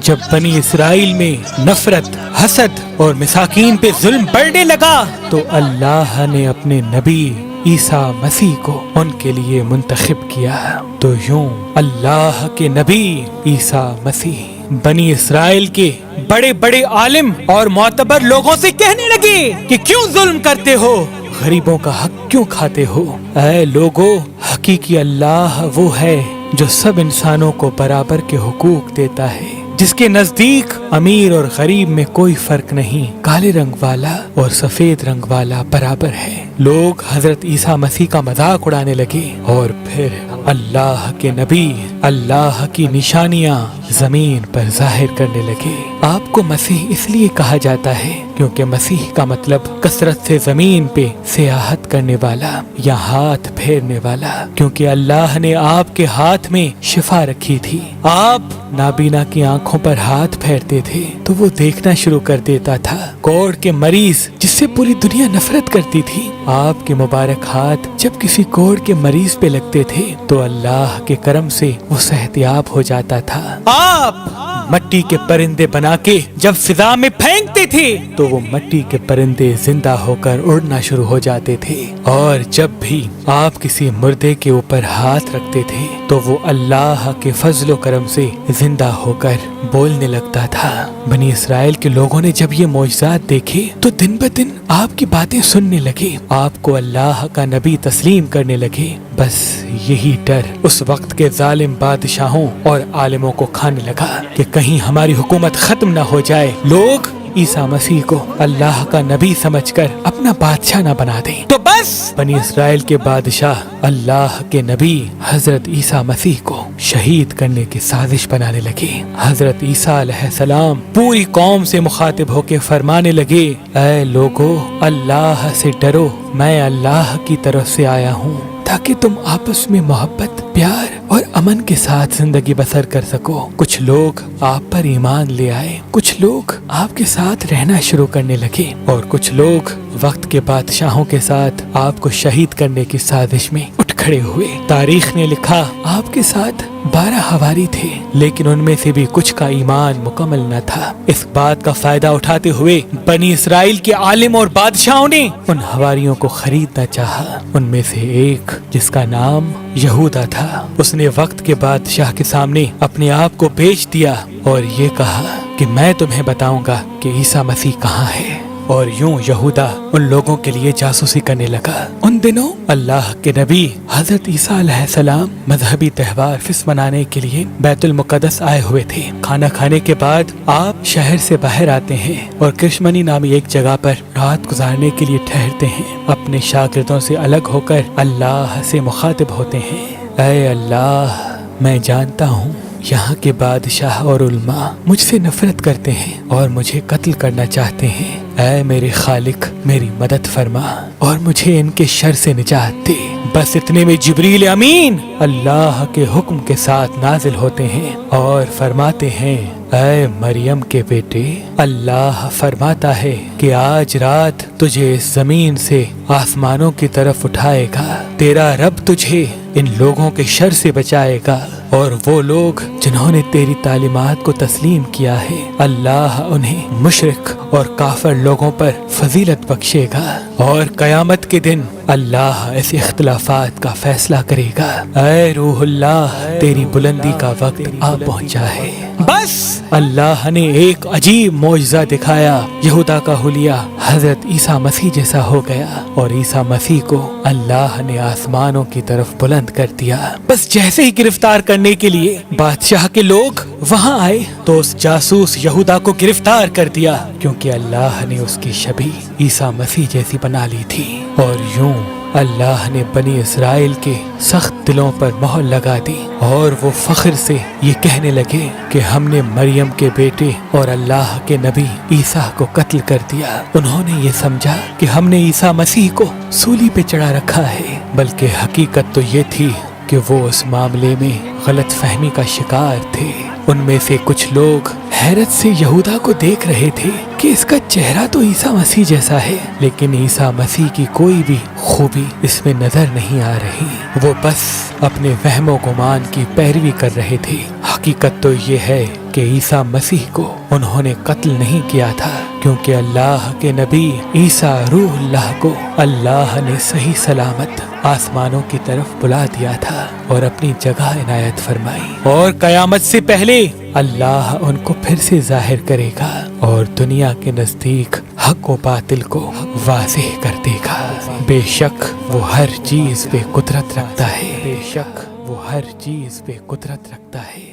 جب بنی اسرائیل میں نفرت، حسد اور مساکین پہ ظلم بڑھنے لگا تو اللہ نے اپنے نبی عیسیٰ مسیح کو ان کے لیے منتخب کیا۔ تو یوں اللہ کے نبی عیسیٰ مسیح بنی اسرائیل کے بڑے بڑے عالم اور معتبر لوگوں سے کہنے لگے کہ کیوں ظلم کرتے ہو، غریبوں کا حق کیوں کھاتے ہو؟ اے لوگو، حقیقی اللہ وہ ہے جو سب انسانوں کو برابر کے حقوق دیتا ہے، جس کے نزدیک امیر اور غریب میں کوئی فرق نہیں، کالے رنگ والا اور سفید رنگ والا برابر ہے۔ لوگ حضرت عیسیٰ مسیح کا مذاق اڑانے لگے اور پھر اللہ کے نبی اللہ کی نشانیاں زمین پر ظاہر کرنے لگے۔ آپ کو مسیح اس لیے کہا جاتا ہے کیونکہ مسیح کا مطلب کثرت سے زمین پہ سیاحت کرنے والا یا ہاتھ پھیرنے والا، کیونکہ اللہ نے آپ کے ہاتھ میں شفا رکھی تھی۔ آپ نابینا کی آنکھوں پر ہاتھ پھیرتے تھے تو وہ دیکھنا شروع کر دیتا تھا۔ کوڑ کے مریض جس سے پوری دنیا نفرت کرتی تھی، آپ کے مبارک ہاتھ جب کسی کوڑ کے مریض پہ لگتے تھے تو اللہ کے کرم سے وہ صحتیاب ہو جاتا تھا۔ آپ مٹی کے پرندے بنا کے جب فضا میں پھینکتے تھے تو وہ مٹی کے پرندے زندہ ہو کر اڑنا شروع ہو جاتے تھے، اور جب بھی آپ کسی مردے کے اوپر ہاتھ رکھتے تھے تو وہ اللہ کے فضل و کرم سے زندہ ہو کر بولنے لگتا تھا۔ بنی اسرائیل کے لوگوں نے جب یہ معجزات دیکھے تو دن بدن آپ کی باتیں سننے لگے، آپ کو اللہ کا نبی تسلیم کرنے لگے۔ بس یہی ڈر اس وقت کے ظالم بادشاہوں اور عالموں کو کھانے لگا کہ کہیں ہماری حکومت ختم نہ ہو جائے، لوگ عیسیٰ مسیح کو اللہ کا نبی سمجھ کر اپنا بادشاہ نہ بنا دیں۔ تو بس بنی اسرائیل کے بادشاہ اللہ کے نبی حضرت عیسیٰ مسیح کو شہید کرنے کی سازش بنانے لگے۔ حضرت عیسیٰ علیہ السلام پوری قوم سے مخاطب ہو کے فرمانے لگے، اے لوگو، اللہ سے ڈرو، میں اللہ کی طرف سے آیا ہوں تاکہ تم آپس میں محبت، پیار اور امن کے ساتھ زندگی بسر کر سکو۔ کچھ لوگ آپ پر ایمان لے آئے، کچھ لوگ آپ کے ساتھ رہنا شروع کرنے لگے، اور کچھ لوگ وقت کے بادشاہوں کے ساتھ آپ کو شہید کرنے کی سازش میں اٹھ کھڑے ہوئے۔ تاریخ نے لکھا آپ کے ساتھ 12 ہواری تھے، لیکن ان میں سے بھی کچھ کا ایمان مکمل نہ تھا۔ اس بات کا فائدہ اٹھاتے ہوئے بنی اسرائیل کے عالم اور بادشاہوں نے ان ہواریوں کو خریدنا چاہا۔ ان میں سے ایک جس کا نام یہودا تھا، اس نے وقت کے بادشاہ کے سامنے اپنے آپ کو بیچ دیا اور یہ کہا کہ میں تمہیں بتاؤں گا کہ عیسیٰ مسیح کہاں ہے، اور یوں یہودا ان لوگوں کے لیے جاسوسی کرنے لگا۔ ان دنوں اللہ کے نبی حضرت عیسیٰ علیہ السلام مذہبی تہوار فس منانے کے لیے بیت المقدس آئے ہوئے تھے۔ کھانا کھانے کے بعد آپ شہر سے باہر آتے ہیں اور کرشمنی نامی ایک جگہ پر رات گزارنے کے لیے ٹھہرتے ہیں۔ اپنے شاگردوں سے الگ ہو کر اللہ سے مخاطب ہوتے ہیں، اے اللہ، میں جانتا ہوں یہاں کے بادشاہ اور علماء مجھ سے نفرت کرتے ہیں اور مجھے قتل کرنا چاہتے ہیں۔ اے میرے خالق، میری مدد فرما اور مجھے ان کے شر سے نجات دے۔ بس اتنے میں جبریل امین اللہ کے حکم کے ساتھ نازل ہوتے ہیں اور فرماتے ہیں، اے مریم کے بیٹے، اللہ فرماتا ہے کہ آج رات تجھے اس زمین سے آسمانوں کی طرف اٹھائے گا، تیرا رب تجھے ان لوگوں کے شر سے بچائے گا، اور وہ لوگ جنہوں نے تیری تعلیمات کو تسلیم کیا ہے، اللہ انہیں مشرک اور کافر لوگوں پر فضیلت بخشے گا، اور قیامت کے دن اللہ ایسے اختلافات کا فیصلہ کرے گا۔ اے روح اللہ، تیری بلندی کا وقت آ پہنچا ہے۔ بس اللہ نے ایک عجیب معجزہ دکھایا، یہودا کا حلیہ حضرت عیسیٰ مسیح جیسا ہو گیا، اور عیسیٰ مسیح کو اللہ نے آسمانوں کی طرف بلند کر دیا۔ بس جیسے ہی گرفتار کرنے کے لیے بادشاہ کے لوگ وہاں آئے تو اس جاسوس یہودا کو گرفتار کر دیا، کیونکہ اللہ نے اس کی شبیہ عیسیٰ مسیح جیسی بنا لی تھی۔ اور یوں اللہ نے بنی اسرائیل کے سخت دلوں پر مہر لگا دی، اور وہ فخر سے یہ کہنے لگے کہ ہم نے مریم کے بیٹے اور اللہ کے نبی عیسیٰ کو قتل کر دیا۔ انہوں نے یہ سمجھا کہ ہم نے عیسیٰ مسیح کو سولی پہ چڑھا رکھا ہے، بلکہ حقیقت تو یہ تھی کہ وہ اس معاملے میں غلط فہمی کا شکار تھے۔ ان میں سے کچھ لوگ حیرت سے یہودا کو دیکھ رہے تھے کہ اس کا چہرہ تو عیسیٰ مسیح جیسا ہے، لیکن عیسیٰ مسیح کی کوئی بھی خوبی اس میں نظر نہیں آ رہی۔ وہ بس اپنے وہم و گمان کی پیروی کر رہے تھے۔ حقیقت تو یہ ہے کہ عیسیٰ مسیح کو انہوں نے قتل نہیں کیا تھا، کیونکہ اللہ کے نبی عیسیٰ روح اللہ کو اللہ نے صحیح سلامت آسمانوں کی طرف بلا دیا تھا اور اپنی جگہ عنایت فرمائی، اور قیامت سے پہلے اللہ ان کو پھر سے ظاہر کرے گا اور دنیا کے نزدیک حق و باطل کو واضح کر دے گا۔ بے شک وہ ہر چیز پہ قدرت رکھتا ہے، بے شک وہ ہر چیز پہ قدرت رکھتا ہے۔